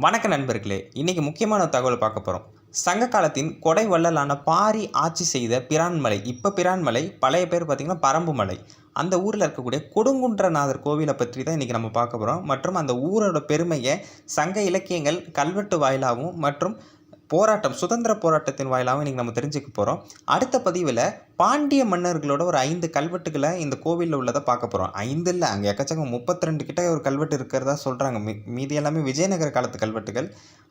வணக்க நண்பர்களே, இன்னைக்கு முக்கியமான தகவல் பார்க்க போகிறோம். சங்க காலத்தின் கொடை வள்ளலான பாரி ஆட்சி செய்த பிரான்மலை, இப்போ பிரான்மலை, பழைய பேர் பார்த்திங்கன்னா பரம்புமலை. அந்த ஊரில் இருக்கக்கூடிய கொடுங்குன்றநாதர் கோவிலை பற்றி தான் இன்றைக்கி நம்ம பார்க்க போகிறோம். மற்றும் அந்த ஊரோட பெருமையை சங்க இலக்கியங்கள் கல்வெட்டு வாயிலாகவும் மற்றும் சுதந்திர போராட்டத்தின் வாயிலாகவும் இன்றைக்கி நம்ம தெரிஞ்சுக்க போகிறோம். அடுத்த பதிவில் பாண்டிய மன்னர்களோட ஒரு 5 கல்வெட்டுகளை இந்த கோவிலில் உள்ளதை பார்க்க போகிறோம். 5 இல்லை, அங்கே எக்கச்சக்கம் 32 கிட்ட ஒரு கல்வெட்டு இருக்கிறதா சொல்கிறாங்க. மீதி எல்லாமே விஜயநகர காலத்து கல்வெட்டுகள்.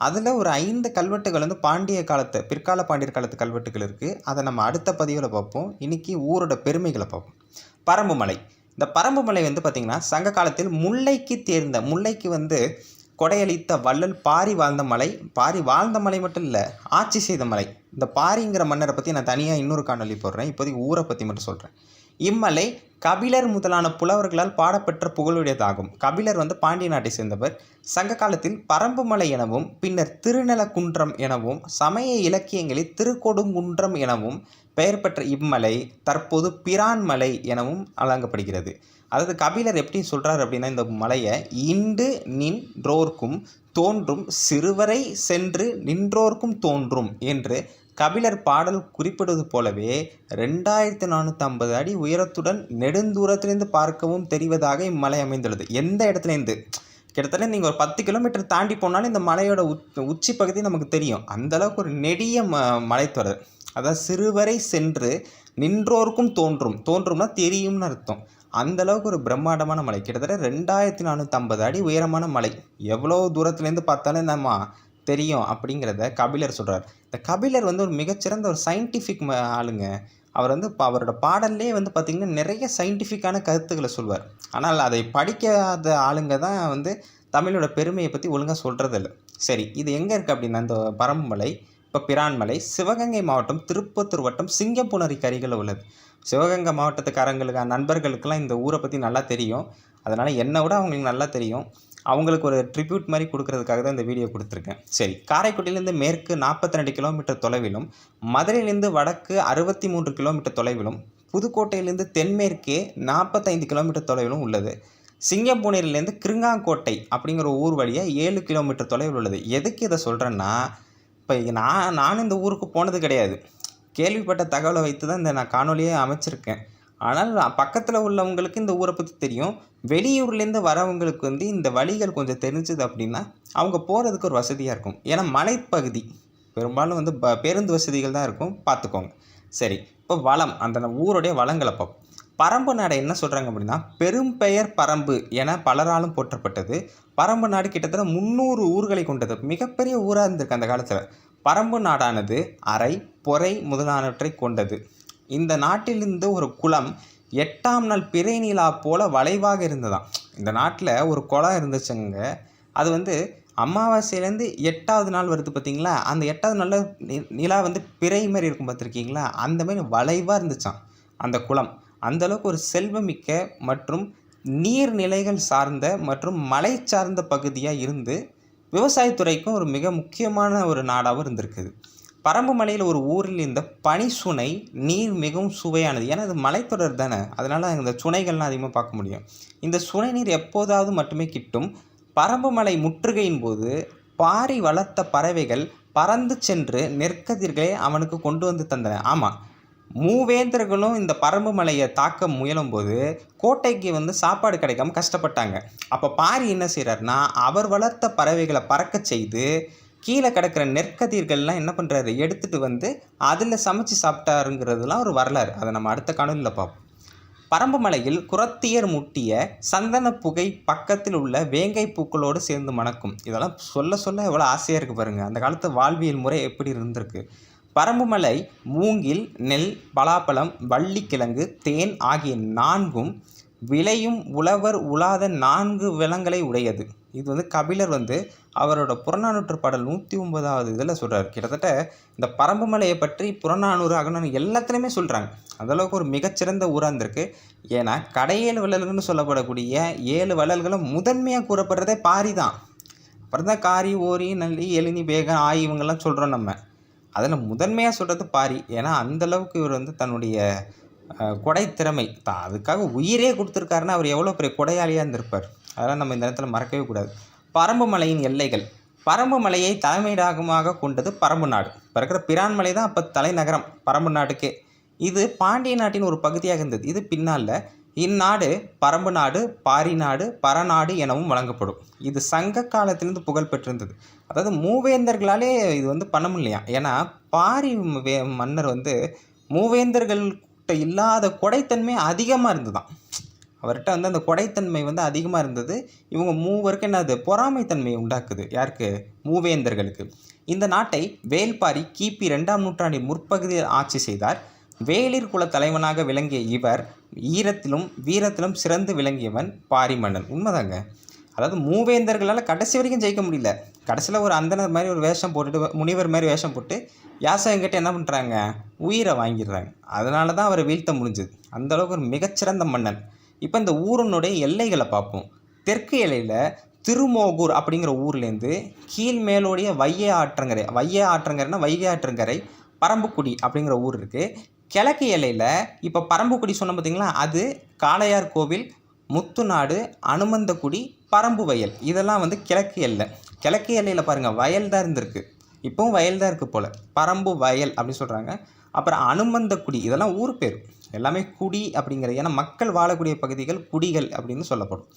அதில் ஒரு 5 கல்வெட்டுகள் வந்து பாண்டிய காலத்து, பிற்கால பாண்டியர் காலத்து கல்வெட்டுகள் இருக்குது. அதை நம்ம அடுத்த பதிவில் பார்ப்போம். இன்றைக்கி ஊரோட பெருமைகளை பார்ப்போம். பரம்புமலை. இந்த பரம்புமலை வந்து பார்த்திங்கன்னா சங்க காலத்தில் முல்லைக்கு வந்து கொடையளித்த வள்ளல் பாரி வாழ்ந்த மலை. பாரி வாழ்ந்த மலை மட்டும் இல்லை, ஆட்சி செய்த மலை. இந்த பாரிங்கிற மன்னரை பற்றி நான் தனியாக இன்னொரு காணொலி போடுறேன். இப்போதைக்கு ஊரை பற்றி மட்டும் சொல்கிறேன். இம்மலை கபிலர் முதலான புலவர்களால் பாடப்பெற்ற புகழுடையதாகும். கபிலர் வந்து பாண்டிய நாட்டை சேர்ந்தவர். சங்க காலத்தில் பரம்புமலை எனவும் பின்னர் திருநெலக்குன்றம் எனவும் சமய இலக்கியங்களில் திருக்கொடுங்குன்றம் எனவும் பெயர் பெற்ற இம்மலை தற்போது பிரான்மலை எனவும் வழங்கப்படுகிறது. அதாவது கபிலர் எப்படி சொல்கிறார் அப்படின்னா, இந்த மலையை இண்டு நின்றோர்க்கும் தோன்றும் சிறுவரை சென்று நின்றோர்க்கும் தோன்றும் என்று கபிலர் பாடல் குறிப்பிடுவது போலவே 2450 அடி உயரத்துடன் நெடுந்தூரத்திலிருந்து பார்க்கவும் தெரிவதாக இம்மலை அமைந்துள்ளது. எந்த இடத்துலேருந்து கிட்டத்தட்ட நீங்கள் ஒரு 10 கிலோமீட்டர் தாண்டி போனாலும் இந்த மலையோட உச்சி பகுதி நமக்கு தெரியும். அந்தளவுக்கு ஒரு நெடிய மலைத்தொடர். அதாவது சிறுவரை சென்று நின்றோர்க்கும் தோன்றும்னா தெரியும்னு அர்த்தம். அந்தளவுக்கு ஒரு பிரம்மாண்டமான மலை. கிட்டத்தட்ட 2450 அடி உயரமான மலை. எவ்வளோ தூரத்துலேருந்து பார்த்தாலும் நம்ம தெரியும் அப்படிங்கிறத கபிலர் சொல்கிறார். இந்த கபிலர் வந்து ஒரு மிகச்சிறந்த ஒரு சயின்டிஃபிக் ஆளுங்க. அவர் வந்து அவரோட பாடல்லே வந்து பார்த்திங்கன்னா நிறைய சயின்டிஃபிக்கான கருத்துக்களை சொல்வார். ஆனால் அதை படிக்காத ஆளுங்க தான் வந்து தமிழோட பெருமையை பற்றி ஒழுங்காக சொல்கிறதில்ல. சரி, இது எங்கே இருக்குது அப்படின்னா, இந்த பரம்புமலை இப்போ பிரான்மலை சிவகங்கை மாவட்டம் திருப்பத்தூர் வட்டம் சிங்கம்புணரிக்கு அருகில் உள்ளது. சிவகங்கை மாவட்டத்துக்காரங்களுக்கு நண்பர்களுக்கெல்லாம் இந்த ஊரை பற்றி நல்லா தெரியும். அதனால் என்னை விட அவங்களுக்கு நல்லா தெரியும். அவங்களுக்கு ஒரு ட்ரிபியூட் மாதிரி கொடுக்கறதுக்காக தான் இந்த வீடியோ கொடுத்துருக்கேன். சரி, காரைக்குடியிலேருந்து மேற்கு 42 கிலோமீட்டர் தொலைவிலும், மதுரையிலேருந்து வடக்கு 63 கிலோமீட்டர் தொலைவிலும், புதுக்கோட்டையிலேருந்து தென்மேற்கே 45 கிலோமீட்டர் தொலைவிலும் உள்ளது. சிங்கம்பூனேரிலேருந்து கிருங்காங்கோட்டை அப்படிங்கிற ஊர் வழியாக 7 கிலோமீட்டர் தொலைவில் உள்ளது. எதுக்கு இதை சொல்கிறேன்னா, இப்போ நானும் இந்த ஊருக்கு போனது கிடையாது. கேள்விப்பட்ட தகவலை வைத்து தான் இந்த நான் காணொலியே அமைச்சிருக்கேன். ஆனால் பக்கத்தில் உள்ளவங்களுக்கு இந்த ஊரை பற்றி தெரியும். வெளியூர்லேருந்து வரவங்களுக்கு வந்து இந்த வழிகள் கொஞ்சம் தெரிஞ்சுது அப்படின்னா அவங்க போகிறதுக்கு ஒரு வசதியாக இருக்கும். ஏன்னா மலைப்பகுதி பெரும்பாலும் வந்து பேருந்து வசதிகள் தான் இருக்கும், பார்த்துக்கோங்க. சரி, இப்போ வளம், அந்த ஊருடைய வளங்களை பார்ப்போம். பரம்பு நாடை என்ன சொல்கிறாங்க அப்படின்னா, பெரும்பெயர் பரம்பு என பலராலும் போற்றப்பட்டது. பரம்பு நாடு கிட்டத்தட்ட 300 ஊர்களை கொண்டது. மிகப்பெரிய ஊராக இருந்திருக்கு அந்த காலத்தில். பரம்பு நாடானது அறை, பொறை முதலானவற்றை கொண்டது. இந்த நாட்டிலிருந்து ஒரு குளம் 8ஆம் நாள் பிறை நிலா போல வளைவாக இருந்ததாம். இந்த நாட்டில் ஒரு குளம் இருந்துச்சுங்க. அது வந்து அமாவாசையிலேருந்து 8ஆவது நாள் வருது பார்த்தீங்களா, அந்த 8ஆவது நாளில் நிலா வந்து பிறை மாதிரி இருக்கும் பார்த்துருக்கீங்களா, அந்த மாதிரி வளைவாக இருந்துச்சான் அந்த குளம். அந்தளவுக்கு ஒரு செல்வமிக்க மற்றும் நீர்நிலைகள் சார்ந்த மற்றும் மலை சார்ந்த பகுதியாக இருந்து விவசாயத்துறைக்கும் ஒரு மிக முக்கியமான ஒரு நாடாகவும் இருந்திருக்குது. பரம்பு மலையில் ஒரு ஊரில் இந்த பனிச்சுனை நீர் மிகவும் சுவையானது. ஏன்னா இது மலைத்தொடர் தானே, அதனால் இந்த சுனைகள்லாம் அதிகமாக பார்க்க முடியும். இந்த சுனை நீர் எப்போதாவது மட்டுமே கிட்டும். பரம்பு மலை முற்றுகையின் போது பாரி வளர்த்த பறவைகள் பறந்து சென்று நெற்கதிர்களை அவனுக்கு கொண்டு வந்து தந்தன. ஆமாம், மூவேந்தர்களும் இந்த பரம்பு மலையை தாக்க முயலும்போது கோட்டைக்கு வந்து சாப்பாடு கிடைக்காம கஷ்டப்பட்டாங்க. அப்போ பாரி என்ன செய்கிறாருன்னா, அவர் வளர்த்த பறவைகளை பறக்க செய்து கீழே கிடக்கிற நெற்கதிர்கள்லாம் என்ன பண்ணுறாரு, எடுத்துகிட்டு வந்து அதில் சமைச்சு சாப்பிட்டாருங்கிறதுலாம் ஒரு வரலாறு. அதை நம்ம அடுத்த காணொலியில் பார்ப்போம். பரம்பு மலையில் குரத்தியர் முட்டிய சந்தன புகை பக்கத்தில் உள்ள வேங்கை பூக்களோடு சேர்ந்து மணக்கும். இதெல்லாம் சொல்ல சொல்ல எவ்வளோ ஆசையாக இருக்குது பாருங்கள். அந்த காலத்து வாழ்வியல் முறை எப்படி இருந்திருக்கு. பரம்புமலை மூங்கில், நெல், பலாப்பழம், வள்ளிக்கிழங்கு, தேன் ஆகிய 4ம் விளையும் உழவர் உழாத 4 வளங்களை உடையது. இது வந்து கபிலர் வந்து அவரோட புறநானூற்று பாடல் 109வது இதில் சொல்கிறார். கிட்டத்தட்ட இந்த பரம்புமலையை பற்றி புறநானூறு, அகநானூறு எல்லாத்துலேயுமே சொல்கிறாங்க. அந்தளவுக்கு ஒரு மிகச்சிறந்த ஊராக இருந்திருக்கு. ஏன்னா கடையேழு வள்ளல்கள்னு சொல்லப்படக்கூடிய 7 வள்ளல்களும் முதன்மையாக கூறப்படுறதே பாரி தான். அப்புறம் தான் காரி, ஓரி, நல்லி, எழினி, பேகம், ஆய் இவங்கெல்லாம் சொல்கிறோம் நம்ம. அதில் முதன்மையாக சொல்கிறது பாரி. ஏன்னா அந்தளவுக்கு இவர் வந்து தன்னுடைய கொடை திறமை அதுக்காக உயிரே கொடுத்துருக்காருன்னா அவர் எவ்வளோ பெரிய கொடையாளியாக இருந்திருப்பார். அதெல்லாம் நம்ம இந்த நேரத்தில் மறக்கவே கூடாது. பரம்பு மலையின் எல்லைகள் பரம்பு மலையை தலைமையிடமாக கொண்டது பரம்பு நாடு. இப்போ இருக்கிற பிரான்மலை தான் அப்போ தலைநகரம் பரம்பு நாட்டுக்கே. இது பாண்டிய நாட்டின் ஒரு பகுதியாக இருந்தது. இது பின்னால் இந்நாடு பரம்பு நாடு, பாரி நாடு, பரநாடு எனவும் வழங்கப்படும். இது சங்க காலத்திலிருந்து புகழ் பெற்றிருந்தது. அதாவது மூவேந்தர்களாலே இது வந்து பண்ண முடியலையா. ஏன்னா பாரி மன்னர் வந்து மூவேந்தர்கள்கிட்ட இல்லாத கொடைத்தன்மை அதிகமாக இருந்துதான். அவர்கிட்ட வந்து அந்த கொடைத்தன்மை வந்து அதிகமாக இருந்தது. இவங்க மூவருக்கு என்னது பொறாமைத்தன்மையை உண்டாக்குது. யாருக்கு? மூவேந்தர்களுக்கு. இந்த நாட்டை வேல்பாரி கிபி 2ஆம் நூற்றாண்டின் முற்பகுதியில் ஆட்சி செய்தார். வேளிர் குல தலைவனாக விளங்கிய இவர் ஈரத்திலும் வீரத்திலும் சிறந்து விளங்கியவன் பாரி மன்னன். உண்மைதாங்க. அதாவது மூவேந்தர்களால் கடைசி வரைக்கும் ஜெயிக்க முடியல. கடைசியில் ஒரு அந்தனர் மாதிரி ஒரு வேஷம் போட்டுட்டு, முனிவர் மாதிரி வேஷம் போட்டு யாசகங்கிட்ட என்ன பண்ணுறாங்க, உயிரை வாங்கிடுறாங்க. அதனால தான் அவரை வீழ்த்த முடிஞ்சுது. அந்தளவுக்கு ஒரு மிகச்சிறந்த மன்னன். இப்போ இந்த ஊரினுடைய எல்லைகளை பார்ப்போம். தெற்கு எல்லையில் திருமோகூர் அப்படிங்கிற ஊர்லேருந்து கீழ்மேலோடைய வைகை ஆற்றங்கரை பரம்புக்குடி அப்படிங்கிற ஊர் இருக்குது. கிழக்கு எல்லையில் இப்போ பரம்புக்குடி சொன்ன பார்த்தீங்களா, அது காளையார் கோவில், முத்துநாடு, அனுமந்தக்குடி, பரம்பு வயல், இதெல்லாம் வந்து கிழக்கு எல்லை. கிழக்கு எல்லையில் பாருங்கள் வயல் தான் இருந்திருக்கு, இப்போவும் வயல் தான் இருக்குது போல். பரம்பு வயல் அப்படின்னு சொல்கிறாங்க. அப்புறம் அனுமந்தக்குடி, இதெல்லாம் ஊர் பேர், எல்லாமே குடி அப்படிங்கிறது. ஏன்னா மக்கள் வாழக்கூடிய பகுதிகள் குடிகள் அப்படின்னு சொல்லப்படும்.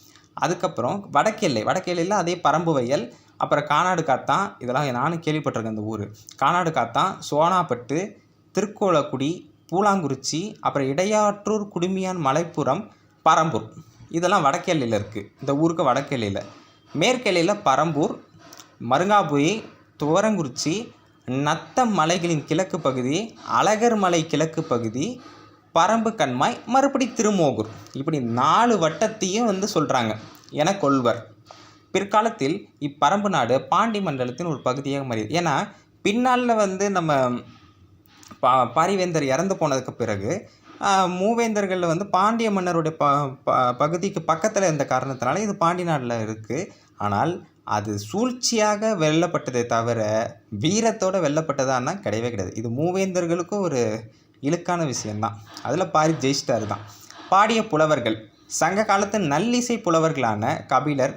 அதுக்கப்புறம் வடக்கு எல்லையில் அதே பரம்பு வயல், அப்புறம் கானாடு காத்தான், இதெல்லாம் நானும் கேள்விப்பட்டிருக்கேன். இந்த ஊர் கானாடு காத்தான், சோனாப்பட்டு, திருக்கோலக்குடி, பூலாங்குறிச்சி, அப்புறம் இடையாற்றூர், குடுமியான், மலைப்புறம், பரம்பூர், இதெல்லாம் வடக்கு எல்லையில் இருக்குது. இந்த ஊருக்கு வடக்கு எல்லையில். மேற்கு எல்லையில் பரம்பூர், மருங்காபுரி, துவரங்குறிச்சி, நத்த மலைகளின் கிழக்கு பகுதி, அழகர் மலை கிழக்கு பகுதி, பரம்பு கண்மாய், மறுபடி திருமோகூர், இப்படி 4 வட்டத்தையும் வந்து சொல்கிறாங்க என கொள்வர். பிற்காலத்தில் இப்பரம்பு நாடு பாண்டி மண்டலத்தின் ஒரு பகுதியாக மாறியது. ஏன்னா பின்னால் வந்து நம்ம பாரிவேந்தர் இறந்து போனதுக்கு பிறகு மூவேந்தர்களில் வந்து பாண்டிய மன்னருடைய பகுதிக்கு பக்கத்தில் இருந்த காரணத்தினால இது பாண்டி நாட்டில் இருக்குது. ஆனால் அது சூழ்ச்சியாக வெல்லப்பட்டதை தவிர வீரத்தோடு வெல்லப்பட்டதான்னா கிடையவே கிடையாது. இது மூவேந்தர்களுக்கும் ஒரு இழுக்கான விஷயந்தான். அதில் பாரி ஜெயிச்சிட்டாரு தான். பாடிய புலவர்கள் சங்க காலத்து நல்லிசை புலவர்களான கபிலர்,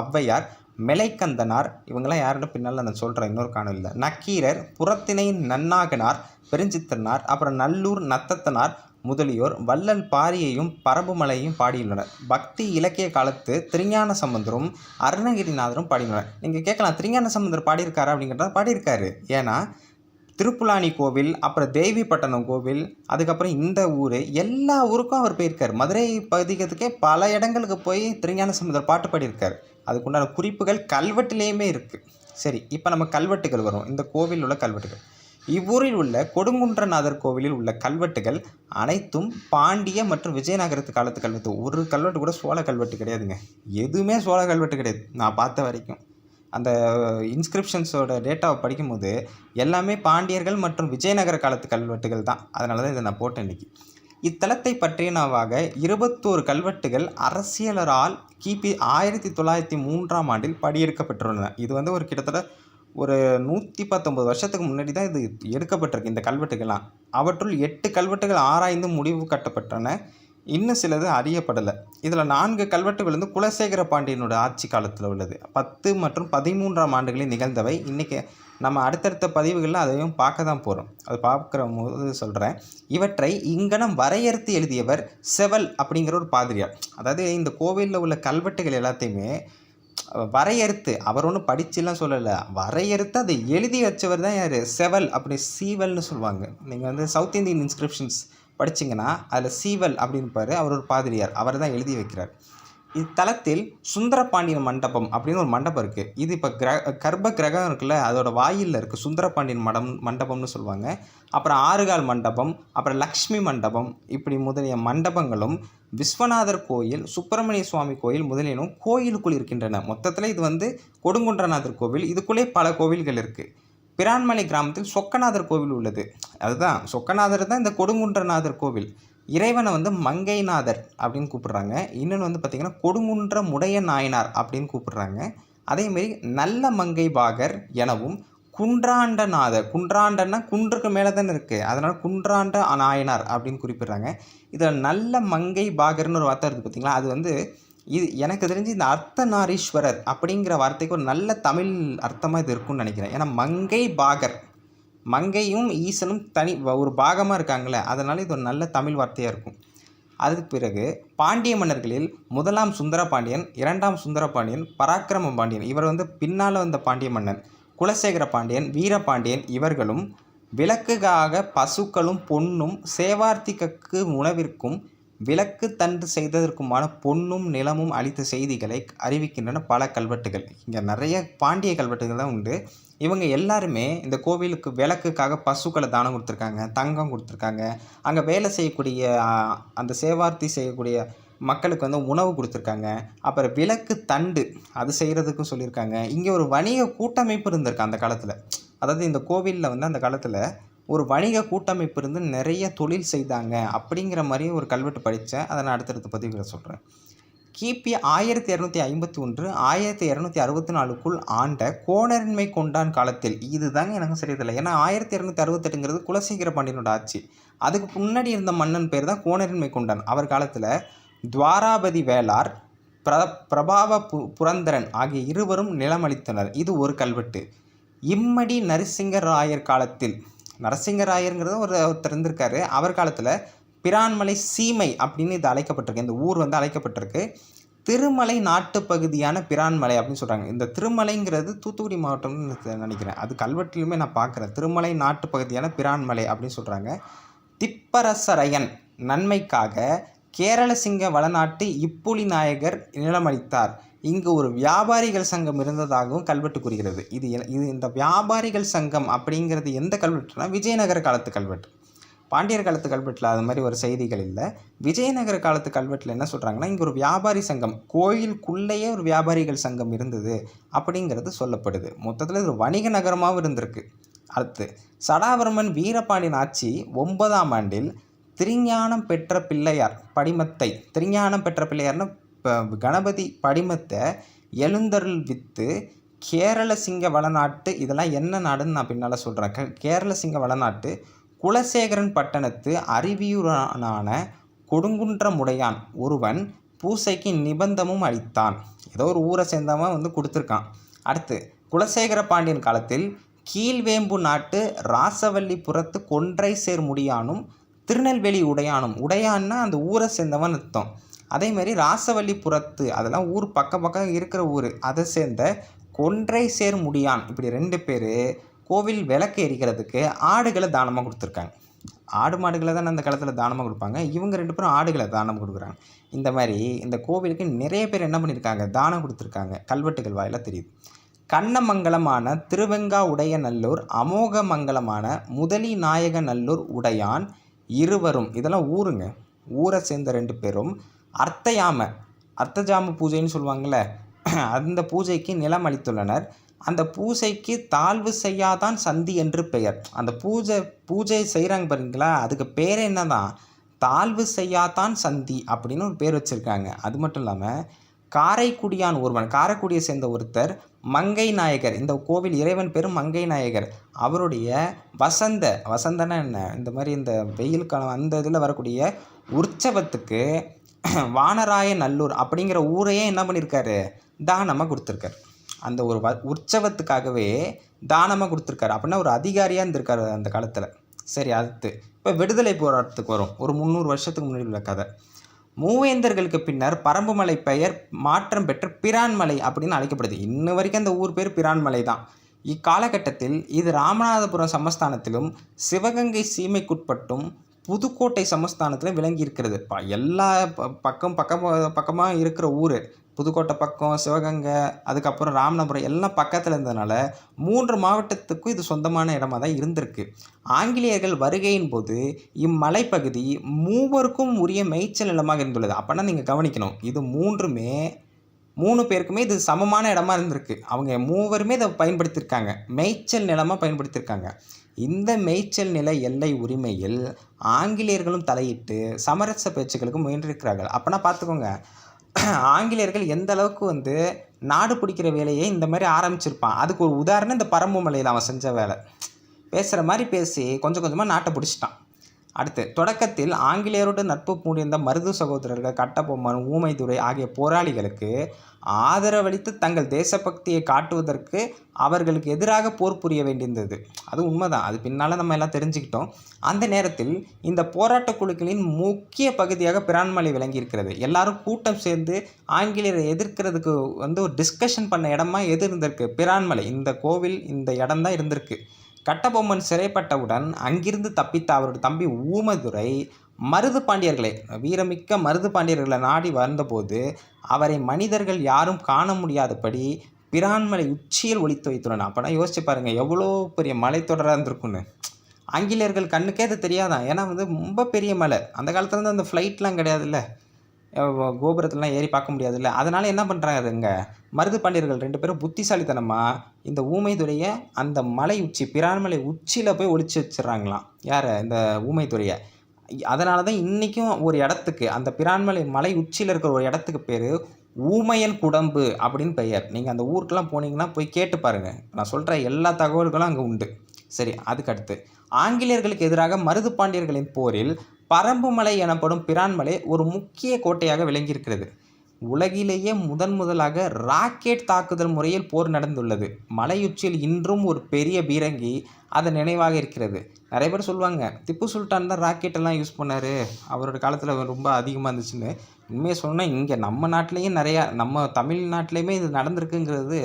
ஔவையார், மெலைக்கந்தனார், இவங்கெல்லாம் யாருன்னு பின்னால் நான் சொல்கிறேன் இன்னொரு காணொலியில். நக்கீரர், புறத்திணை நன்னாகனார், பெருஞ்சித்திரனார், அப்புறம் நல்லூர் நத்தத்தனார் முதலியோர் வள்ளல் பாரியையும் பரம்புமலையையும் பாடியுள்ளனர். பக்தி இலக்கிய காலத்து திருஞான சம்பந்தரும் அருணகிரிநாதரும் பாடியுள்ளனர். நீங்கள் கேட்கலாம், திருஞான சம்பந்தர் பாடியிருக்காரா அப்படிங்கிறத பாடியிருக்காரு. ஏன்னா திருப்புலானி கோவில், அப்புறம் தேவிப்பட்டினம் கோவில், அதுக்கப்புறம் இந்த ஊர், எல்லா ஊருக்கும் அவர் போயிருக்கார். மதுரை பகுதிக்கே பல இடங்களுக்கு போய் திருஞான சம்பந்தர் பாட்டு பாடியிருக்கார். அதுக்குண்டான குறிப்புகள் கல்வெட்டுலேயுமே இருக்குது. சரி, இப்போ நம்ம கல்வெட்டுகள் வரும். இந்த கோவில் உள்ள கல்வெட்டுகள், இவ்வூரில் உள்ள கொடுங்குன்றநாதர் கோவிலில் உள்ள கல்வெட்டுகள் அனைத்தும் பாண்டிய மற்றும் விஜயநகரத்து காலத்து கல்வெட்டு. ஒரு கல்வெட்டு கூட சோழ கல்வெட்டு கிடையாதுங்க. எதுவுமே சோழ கல்வெட்டு கிடையாது நான் பார்த்த வரைக்கும். அந்த இன்ஸ்கிரிப்ஷன்ஸோட டேட்டாவை படிக்கும்போது எல்லாமே பாண்டியர்கள் மற்றும் விஜயநகர காலத்து கல்வெட்டுகள் தான். அதனால தான் இதை நான் போட்டேன் இன்றைக்கி. இத்தலத்தை பற்றியனவாக 21 கல்வெட்டுகள் அரசியலரால் கிபி 1903ஆம் ஆண்டில் படியெடுக்கப்பட்டுள்ளன. இது வந்து ஒரு கிட்டத்தட்ட ஒரு 119 வருஷத்துக்கு முன்னாடி தான் இது எடுக்கப்பட்டிருக்கு இந்த கல்வெட்டுகள்லாம். அவற்றுள் 8 கல்வெட்டுகள் ஆராய்ந்து முடிவு கட்டப்பட்டன. இன்னும் சிலது அறியப்படலை. இதில் 4 கல்வெட்டுகள் வந்து குலசேகர பாண்டியனோட ஆட்சி காலத்தில் உள்ளது. 10 மற்றும் 13ஆம் ஆண்டுகளில் நிகழ்ந்தவை. இன்றைக்கி நம்ம அடுத்தடுத்த பதிவுகளில் அதையும் பார்க்க தான் போகிறோம். அது பார்க்குற போது சொல்கிறேன். இவற்றை இங்கனம் வரையறுத்து எழுதியவர் செவல் அப்படிங்கிற ஒரு பாதிரியார். அதாவது இந்த கோவிலில் உள்ள கல்வெட்டுகள் எல்லாத்தையுமே வரையறுத்து, அவர் ஒன்றும் படிச்சுலாம் சொல்லலை, வரையறுத்து அதை எழுதி வச்சவர் தான் யார்? செவல், அப்படி சீவல்னு சொல்லுவாங்க. நீங்கள் வந்து சவுத் இந்தியன் இன்ஸ்கிரிப்ஷன்ஸ் படிச்சிங்கன்னா அதில் சீவல் அப்படின்னு பாரு, அவர் ஒரு பாதிரியார், அவர் தான் எழுதி வைக்கிறார். இத்தலத்தில் சுந்தரபாண்டியன் மண்டபம் அப்படின்னு ஒரு மண்டபம் இருக்குது. இது இப்போ கர்ப்ப கிரகம் இருக்குல்ல, அதோட வாயிலில் இருக்குது. சுந்தரபாண்டியன் மண்டபம்னு சொல்லுவாங்க. அப்புறம் ஆறுகால் மண்டபம், அப்புறம் லக்ஷ்மி மண்டபம், இப்படி முதலிய மண்டபங்களும் விஸ்வநாதர் கோயில், சுப்பிரமணிய சுவாமி கோயில் முதலியனும் கோயிலுக்குள் இருக்கின்றன. மொத்தத்தில் இது வந்து கொடுங்குன்றநாதர் கோவில். இதுக்குள்ளே பல கோவில்கள் இருக்குது. பிரான்மலை கிராமத்தில் சொக்கநாதர் கோவில் உள்ளது. அதுதான் சொக்கநாதர் தான் இந்த கொடுங்குன்றநாதர் கோவில். இறைவனை வந்து மங்கைநாதர் அப்படின்னு கூப்பிடுறாங்க. இன்னொன்று வந்து பார்த்திங்கன்னா கொடுங்குன்ற முடைய நாயனார் அப்படின்னு கூப்பிடுறாங்க. அதேமாரி நல்ல மங்கை பாகர் எனவும் குன்றாண்டநாதர், குன்றாண்டன்னா குன்றுக்கு மேலே தானே இருக்குது, அதனால் குன்றாண்ட நாயனார் அப்படின்னு குறிப்பிட்றாங்க. இதில் நல்ல மங்கை பாகர்னு ஒரு வார்த்தை இருக்குது பார்த்திங்களா, அது வந்து இது எனக்கு தெரிஞ்சு இந்த அர்த்தநாரீஸ்வரர் அப்படிங்கிற வார்த்தைக்கு ஒரு நல்ல தமிழ் அர்த்தமாக இது இருக்கும்னு நினைக்கிறேன். ஏன்னா மங்கை பாகர், மங்கையும் ஈசனும் தனி ஒரு பாகமாக இருக்காங்களே, அதனால் இது ஒரு நல்ல தமிழ் வார்த்தையாக இருக்கும். அதுக்கு பிறகு பாண்டிய மன்னர்களில் முதலாம் சுந்தரபாண்டியன், இரண்டாம் சுந்தரபாண்டியன், பராக்கிரம பாண்டியன், இவர் பின்னால் வந்த பாண்டிய மன்னன், குலசேகர பாண்டியன், வீரபாண்டியன், இவர்களும் விளக்குக்காக பசுக்களும் பொன்னும் சேவார்த்திக்கு உணவிற்கும் விளக்கு தண்டு செய்ததற்குமான பொன்னும் நிலமும் அளித்த செய்திகளை அறிவிக்கின்றன பல கல்வெட்டுகள். இங்கே நிறைய பாண்டிய கல்வெட்டுகள் தான் உண்டு. இவங்க எல்லாருமே இந்த கோவிலுக்கு விளக்குக்காக பசுக்களை தானம் கொடுத்துருக்காங்க, தங்கம் கொடுத்துருக்காங்க. அங்கே வேலை செய்யக்கூடிய அந்த சேவார்த்தி செய்யக்கூடிய மக்களுக்கு உணவு கொடுத்துருக்காங்க. அப்புறம் விளக்கு தண்டு அது செய்கிறதுக்கும் சொல்லியிருக்காங்க. இங்கே ஒரு வணிக கூட்டமைப்பு இருந்திருக்கு அந்த காலத்தில். அதாவது இந்த கோவிலில் அந்த காலத்தில் ஒரு வணிக கூட்டமைப்பு இருந்து நிறைய தொழில் செய்தாங்க அப்படிங்கிற மாதிரி ஒரு கல்வெட்டு படித்தேன். அதை நான் அடுத்தடுத்த பதிவுகளை சொல்கிறேன். கிபி 1251 1264க்குள் ஆண்ட கோணரின்மை கொண்டான் காலத்தில், இதுதாங்க எனக்கு சரியில்லை. ஏன்னா 1268ங்கிறது குலசேகர பாண்டியனோட ஆட்சி. அதுக்கு முன்னாடி இருந்த மன்னன் பேர் தான் கோணரின்மை கொண்டான். அவர் காலத்தில் துவாராபதி வேளார், பிரபாவ புரந்தரன் ஆகிய இருவரும் நிலமளித்தனர். இது ஒரு கல்வெட்டு. இம்மடி நரசிங்கராயர் காலத்தில், நரசிங்கராயருங்கிறது ஒருத்தர் இருந்திருக்காரு. அவர் காலத்தில் பிரான்மலை சீமை அப்படின்னு இது அழைக்கப்பட்டிருக்கு. இந்த ஊர் அழைக்கப்பட்டிருக்கு. திருமலை நாட்டு பகுதியான பிரான்மலை அப்படின்னு சொல்கிறாங்க. இந்த திருமலைங்கிறது தூத்துக்குடி மாவட்டம்னு நினைக்கிறேன். அது கல்வெட்டிலுமே நான் பார்க்குறேன். திருமலை நாட்டு பகுதியான பிரான்மலை அப்படின்னு சொல்கிறாங்க. திப்பரசரையன் நன்மைக்காக கேரளசிங்க வளநாட்டு இப்புலி நாயகர் நிலமளித்தார். இங்கு ஒரு வியாபாரிகள் சங்கம் இருந்ததாகவும் கல்வெட்டு கூறுகிறது. இது இந்த வியாபாரிகள் சங்கம் அப்படிங்கிறது எந்த கல்வெட்டுனா விஜயநகர காலத்து கல்வெட்டு. பாண்டியர் காலத்து கல்வெட்டில் அது மாதிரி ஒரு செய்திகள் இல்லை. விஜயநகர காலத்து கல்வெட்டில் என்ன சொல்கிறாங்கன்னா, இங்கே ஒரு வியாபாரி சங்கம், கோயிலுக்குள்ளேயே ஒரு வியாபாரிகள் சங்கம் இருந்தது அப்படிங்கிறது சொல்லப்படுது. மொத்தத்தில் இது ஒரு வணிக நகரமாகவும் இருந்திருக்கு. அடுத்து சடாவர்மன் வீரபாண்டியன் ஆட்சி 9ஆம் ஆண்டில் திருஞானம் பெற்ற பிள்ளையார் படிமத்தை, திருஞானம் பெற்ற பிள்ளையார்னு கணபதி படிமத்தை எழுந்தருள் வித்து கேரள சிங்க வளநாட்டு, இதெல்லாம் என்ன நாடுன்னு நான் பின்னால் சொல்கிறேன். கேரள சிங்க வளநாட்டு குலசேகரன் பட்டணத்து அறிவியூரான கொடுங்குன்றமுடையான் ஒருவன் பூசைக்கு நிபந்தமும் அளித்தான். ஏதோ ஒரு ஊரை சேர்ந்தவன் கொடுத்துருக்கான். அடுத்து குலசேகர பாண்டியன் காலத்தில் கீழ்வேம்பு நாட்டு ராசவல்லிபுரத்து கொன்றை சேர் முடியானும் திருநெல்வேலி உடையானும், உடையான்னா அந்த ஊரை சேர்ந்தவன் அர்த்தம். அதேமாதிரி ராசவல்லிபுரத்து, அதெல்லாம் ஊர் பக்கம் இருக்கிற ஊர், அதை சேர்ந்த கொன்றை சேர் முடியான், இப்படி 2 பேர் கோவில் விளக்கு எரிக்கிறதுக்கு ஆடுகளை தானமாக கொடுத்துருக்காங்க. ஆடு மாடுகளை தான் அந்த காலத்தில் தானமாக கொடுப்பாங்க. இவங்க 2 பேரும் ஆடுகளை தானம் கொடுக்குறாங்க. இந்த மாதிரி இந்த கோவிலுக்கு நிறைய பேர் என்ன பண்ணியிருக்காங்க, தானம் கொடுத்துருக்காங்க. கல்வெட்டுகள் வாயிலாக தெரியுது. கண்ணமங்கலமான திருவெங்கா உடைய நல்லூர், அமோகமங்கலமான முதலி நாயக நல்லூர் உடையான் இருவரும், இதெல்லாம் ஊருங்க, ஊரை சேர்ந்த 2 பேரும் அர்த்தஜாம பூஜைன்னு சொல்லுவாங்கள்ல, அந்த பூஜைக்கு நிலம் அளித்துள்ளனர். அந்த பூஜைக்கு தாழ்வு செய்யாதான் சந்தி என்று பெயர். அந்த பூஜை செய்கிறாங்க பாருங்களா, அதுக்கு பேர் என்ன தான், தாழ்வு செய்யாதான் சந்தி அப்படின்னு ஒரு பேர் வச்சுருக்காங்க. அது மட்டும் இல்லாமல் காரைக்குடியான் ஒருவன், காரைக்குடியை சேர்ந்த ஒருத்தர் மங்கை நாயகர், இந்த கோவில் இறைவன் பேரும் மங்கை நாயகர், அவருடைய வசந்தனா என்ன, இந்த மாதிரி இந்த வெயில் காலம் அந்த இதில் வரக்கூடிய உற்சவத்துக்கு வானராய நல்லூர் அப்படிங்கிற ஊரையே என்ன பண்ணியிருக்காரு, தானமாக கொடுத்துருக்காரு. அந்த ஒரு உற்சவத்துக்காகவே தானமாக கொடுத்துருக்காரு. அப்படின்னா ஒரு அதிகாரியாக இருந்திருக்காரு அந்த காலத்தில். சரி, அடுத்து இப்போ விடுதலை போராட்டத்துக்கு வரும். ஒரு 300 வருஷத்துக்கு முன்னாடி உள்ள கதை. மூவேந்தர்களுக்கு பின்னர் பரம்புமலை பெயர் மாற்றம் பெற்ற பிரான்மலை அப்படின்னு அழைக்கப்படுது. இன்ன வரைக்கும் அந்த ஊர் பேர் பிரான்மலை தான். இக்காலகட்டத்தில் இது ராமநாதபுரம் சமஸ்தானத்திலும் சிவகங்கை சீமைக்குட்பட்டும் புதுக்கோட்டை சமஸ்தானத்தில் விளங்கி இருக்கிறது. எல்லா பக்கமாக இருக்கிற ஊர், புதுக்கோட்டை பக்கம், சிவகங்கை, அதுக்கப்புறம் ராமநாதபுரம் எல்லாம் பக்கத்தில் இருந்ததுனால 3 மாவட்டத்துக்கும் இது சொந்தமான இடமா தான் இருந்திருக்கு. ஆங்கிலேயர்கள் வருகையின் போது இம்மலைப்பகுதி மூவருக்கும் உரிய மேய்ச்சல் நிலமாக இருந்துள்ளது. அப்போனா நீங்கள் கவனிக்கணும், இது 3 பேருக்குமே இது சமமான இடமா இருந்திருக்கு. அவங்க 3 இதை பயன்படுத்தியிருக்காங்க, மேய்ச்சல் நிலமாக பயன்படுத்தியிருக்காங்க. இந்த மேய்ச்சல் நில எல்லை உரிமையில் ஆங்கிலேயர்களும் தலையிட்டு சமரச பேச்சுக்களுக்கு முயன்றிருக்கிறார்கள். அப்போனா பார்த்துக்கோங்க, ஆங்கிலேயர்கள் எந்த அளவுக்கு நாடு பிடிக்கிற வேலையை இந்த மாதிரி ஆரம்பிச்சிருப்பான். அதுக்கு ஒரு உதாரணம் இந்த பரம்புமலையில் அவன் செஞ்ச வேலை. பேசுகிற மாதிரி பேசி கொஞ்சம் கொஞ்சமாக நாட்டை பிடிச்சிட்டான். அடுத்து, தொடக்கத்தில் ஆங்கிலேயரோடு நட்பு பூண்டிருந்த மருது சகோதரர்கள், கட்டபொம்மன், ஊமைதுரை ஆகிய போராளிகளுக்கு ஆதரவளித்து தங்கள் தேசபக்தியை காட்டுவதற்கு அவர்களுக்கு எதிராக போர் புரிய வேண்டியிருந்தது. அது உண்மைதான். அது பின்னால் நம்ம எல்லாம் தெரிஞ்சுக்கிட்டோம். அந்த நேரத்தில் இந்த போராட்ட குழுக்களின் முக்கிய பகுதியாக பிரான்மலை விளங்கியிருக்கிறது. எல்லாரும் கூட்டம் சேர்ந்து ஆங்கிலேயரை எதிர்க்கிறதுக்கு ஒரு டிஸ்கஷன் பண்ண இடமா எது இருந்திருக்கு? பிரான்மலை. இந்த கோவில், இந்த இடம் தான் இருந்திருக்கு. கட்டபொம்மன் சிறைப்பட்டவுடன் அங்கிருந்து தப்பித்த அவருடைய தம்பி ஊமைதுரை மருது பாண்டியர்களை, வீரமிக்க மருது பாண்டியர்களை நாடி வந்தபோது அவரை மனிதர்கள் யாரும் காண முடியாதபடி பிரான்மலை உச்சியில் ஒளித்து வைத்துள்ளன. அப்போனா யோசிச்சு பாருங்கள், எவ்வளோ பெரிய மலைத்தொடராக இருந்திருக்குன்னு. ஆங்கிலேயர்கள் கண்ணுக்கே அது தெரியாதான். ஏன்னா ரொம்ப பெரிய மலை. அந்த காலத்தில் அந்த ஃப்ளைட்லாம் கிடையாதுல்ல, கோபுரத்துலலாம் ஏறி பார்க்க முடியாதுல்ல. அதனால் என்ன பண்ணுறாங்க, மருது பாண்டியர்கள் 2 பேரும் புத்திசாலித்தனமாக இந்த ஊமைதுரையை அந்த மலை உச்சி, பிரான்மலை உச்சியில் போய் ஒளிச்சு வச்சிடறாங்களாம். யார்? இந்த ஊமைதுரையை. அதனால தான் இன்றைக்கும் ஒரு இடத்துக்கு, அந்த பிரான்மலை மலை உச்சியில் இருக்கிற ஒரு இடத்துக்கு பேர் ஊமையன் குடம்பு அப்படின்னு பெயர். நீங்கள் அந்த ஊருக்கெல்லாம் போனீங்கன்னா போய் கேட்டு பாருங்கள். நான் சொல்கிற எல்லா தகவல்களும் அங்கே உண்டு. சரி, அதுக்கடுத்து ஆங்கிலேயர்களுக்கு எதிராக மருது பாண்டியர்களின் போரில் பரம்புமலை எனப்படும் பிரான்மலை ஒரு முக்கிய கோட்டையாக விளங்கியிருக்கிறது. உலகிலேயே முதலாக ராக்கெட் தாக்குதல் முறையில் போர் நடந்துள்ளது. மலையுச்சியில் இன்றும் ஒரு பெரிய பீரங்கி அதன் நினைவாக இருக்கிறது. நிறைய பேர் சொல்லுவாங்க, திப்பு சுல்தான் தான் ராக்கெட்டெல்லாம் யூஸ் பண்ணார், அவரோட காலத்தில் ரொம்ப அதிகமாக இருந்துச்சுன்னு. உண்மையை சொன்னால் இங்கே நம்ம நாட்டிலையும் நிறையா, நம்ம தமிழ்நாட்டிலையுமே இது நடந்திருக்குங்கிறது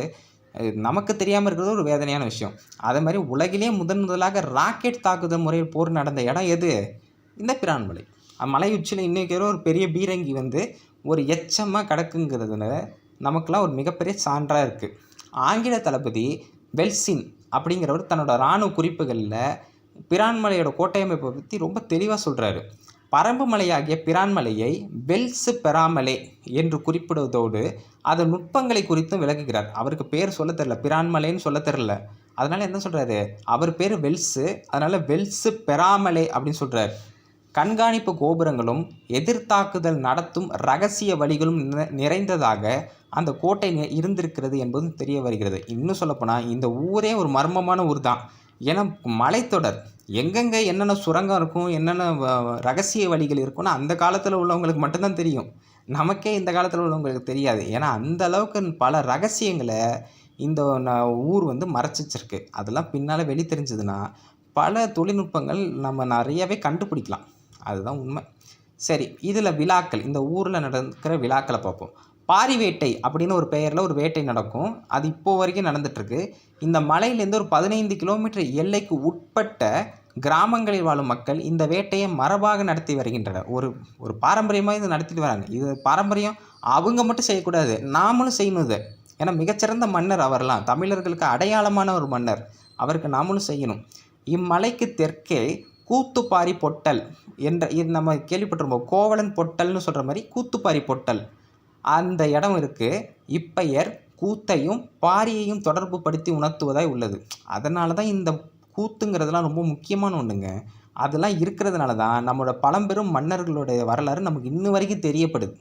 நமக்கு தெரியாமல் இருக்கிறது ஒரு வேதனையான விஷயம். அதே மாதிரி உலகிலே முதலாக ராக்கெட் தாக்குதல் முறையில் போர் நடந்த இடம் எது? இந்த பிரான்மலை. மலை உச்சியில் இன்றைக்கி ஒரு பெரிய பீரங்கி ஒரு எச்சமாக கிடக்குங்கிறதுல நமக்கெல்லாம் ஒரு மிகப்பெரிய சான்றாக இருக்குது. ஆங்கில தளபதி வெல்சின் அப்படிங்கிறவர் தன்னோட இராணுவ குறிப்புகளில் பிரான்மலையோட கோட்டையமைப்பை பற்றி ரொம்ப தெளிவாக சொல்கிறாரு. பரம்பு மலையாகிய பிரான்மலையை வெல்சு பெறாமலே என்று குறிப்பிடுவதோடு அதன் நுட்பங்களை குறித்தும் விளக்குகிறார். அவருக்கு பேர் சொல்ல தெரில, பிரான்மலைன்னு சொல்ல தெரில. அதனால் என்ன சொல்கிறாரு, அவர் பேர் வெல்சு, அதனால் வெல்சு பெறாமலே அப்படின்னு சொல்கிறார். கண்காணிப்பு கோபுரங்களும் எதிர்த்தாக்குதல் நடத்தும் இரகசிய வழிகளும் நிறைந்ததாக அந்த கோட்டை இருந்திருக்கிறது என்பதும் தெரிய வருகிறது. இன்னும் சொல்லப்போனால் இந்த ஊரே ஒரு மர்மமான ஊர் தான். ஏன்னா மலைத்தொடர், எங்கெங்கே என்னென்ன சுரங்கம் இருக்கும், என்னென்ன ரகசிய வழிகள் இருக்குன்னு அந்த காலத்தில் உள்ளவங்களுக்கு மட்டும்தான் தெரியும். நமக்கே இந்த காலத்தில் உள்ளவங்களுக்கு தெரியாது. ஏன்னா அந்த அளவுக்கு பல ரகசியங்களை இந்த ஊர் மறைச்சிருக்கு. அதெல்லாம் பின்னால் வெளி தெரிஞ்சதுன்னா பல தொழில்நுட்பங்கள் நம்ம நிறையவே கண்டுபிடிக்கலாம். அதுதான் உண்மை. சரி, இதில் விழாக்கள், இந்த ஊரில் நடக்கிற விழாக்களை பார்ப்போம். பாரி வேட்டை அப்படின்னு ஒரு பெயரில் ஒரு வேட்டை நடக்கும். அது இப்போது வரைக்கும் நடந்துகிட்ருக்கு. இந்த மலையிலேருந்து ஒரு 15 கிலோமீட்டர் எல்லைக்கு உட்பட்ட கிராமங்களில் வாழும் மக்கள் இந்த வேட்டையை மரபாக நடத்தி வருகின்றனர். ஒரு பாரம்பரியமாக இது நடத்திட்டு வராங்க. இது பாரம்பரியம் அவங்க மட்டும் செய்யக்கூடாது, நாமளும் செய்யணும் இதை. ஏன்னா மிகச்சிறந்த மன்னர் அவரெல்லாம், தமிழர்களுக்கு அடையாளமான ஒரு மன்னர். அவருக்கு நாமளும் செய்யணும். இம்மலைக்கு தெற்கே கூத்துப்பாரி பொட்டல் என்ற, இது நம்ம கேள்விப்பட்டிருப்போம், கோவலன் பொட்டல்னு சொல்கிற மாதிரி கூத்துப்பாரி பொட்டல் அந்த இடம் இருக்குது. இப்பெயர் கூத்தையும் பாரியையும் தொடர்பு படுத்தி உணர்த்துவதாய் உள்ளது. அதனால தான் இந்த கூத்துங்கிறதுலாம் ரொம்ப முக்கியமான ஒன்றுங்க. அதெல்லாம் இருக்கிறதுனால தான் நம்மளோட பழம்பெரும் மன்னர்களுடைய வரலாறு நமக்கு இன்னும் வரைக்கும் தெரியப்படுது.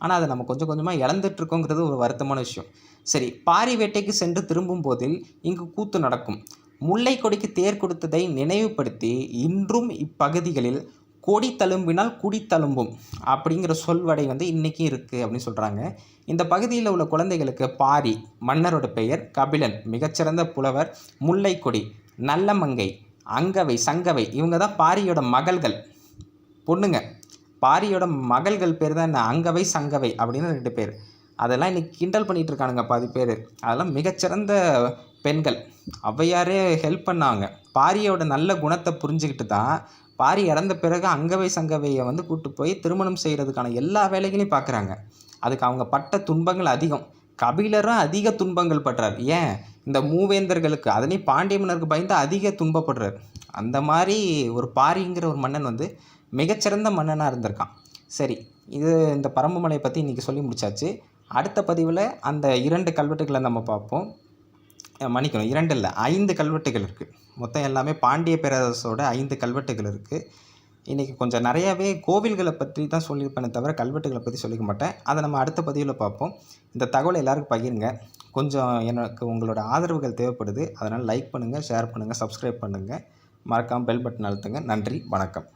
ஆனால் அதை நம்ம கொஞ்சம் கொஞ்சமாக இழந்துட்டுருக்கோங்கிறது ஒரு வருத்தமான விஷயம். சரி, பாரி வேட்டைக்கு சென்று திரும்பும் போதில் இங்கு கூத்து நடக்கும். முல்லை கொடிக்கு தேர் கொடுத்ததை நினைவுபடுத்தி இன்றும் இப்பகுதிகளில் கொடி தழும்பினால் குடி தழும்பும் அப்படிங்கிற சொல்வடை இன்றைக்கும் இருக்குது அப்படின்னு சொல்கிறாங்க. இந்த பகுதியில் உள்ள குழந்தைகளுக்கு பாரி, மன்னரோட பெயர் கபிலன், மிகச்சிறந்த புலவர், முல்லை கொடி, நல்லமங்கை, அங்கவை, சங்கவை, இவங்க தான் பாரியோட மகள்கள், பொண்ணுங்க. பாரியோட மகள்கள் பேர் தான் என்ன, அங்கவை, சங்கவை அப்படின்னு 2 பேர். அதெல்லாம் இன்றைக்கி கிண்டல் பண்ணிகிட்டு இருக்கானுங்க 10 பேர். அதெல்லாம் மிகச்சிறந்த பெண்கள். ஔவையாரே ஹெல்ப் பண்ணாங்க. பாரியோட நல்ல குணத்தை புரிஞ்சுக்கிட்டு தான் பாரி இறந்த பிறகு அங்கவை சங்கவையை கூட்டு போய் திருமணம் செய்கிறதுக்கான எல்லா வேலைகளையும் பார்க்குறாங்க. அதுக்கு அவங்க பட்ட துன்பங்கள் அதிகம். கபிலரும் அதிக துன்பங்கள் படுறார். ஏன், இந்த மூவேந்தர்களுக்கு, அதுலேயும் பாண்டிய மன்னருக்கு பயந்து அதிக துன்பப்படுறார். அந்த மாதிரி ஒரு பாரிங்கிற ஒரு மன்னன் மிகச்சிறந்த மன்னனாக இருந்திருக்கான். சரி, இது இந்த பரம்புமலையை பற்றி இன்றைக்கி சொல்லி முடிச்சாச்சு. அடுத்த பதிவில் அந்த 2 கல்வெட்டுகளை நம்ம பார்ப்போம். மன்னிக்கணும், 2 இல்லை, 5 கல்வெட்டுகள் இருக்குது. மொத்தம் எல்லாமே பாண்டிய பேரரசோட 5 கல்வெட்டுகள் இருக்குது. இன்றைக்கி கொஞ்சம் நிறையாவே கோவில்களை பற்றி தான் சொல்லியிருப்பேனே தவிர கல்வெட்டுகளை பற்றி சொல்லிக்க மாட்டேன். அதை நம்ம அடுத்த பதிவில் பார்ப்போம். இந்த தகவலை எல்லாருக்கும் பகிருங்க. கொஞ்சம் எனக்கு உங்களோட ஆதரவுகள் தேவைப்படுது. அதனால் லைக் பண்ணுங்கள், ஷேர் பண்ணுங்கள், சப்ஸ்கிரைப் பண்ணுங்கள், மறக்காமல் பெல் பட்டன் அழுத்துங்க. நன்றி, வணக்கம்.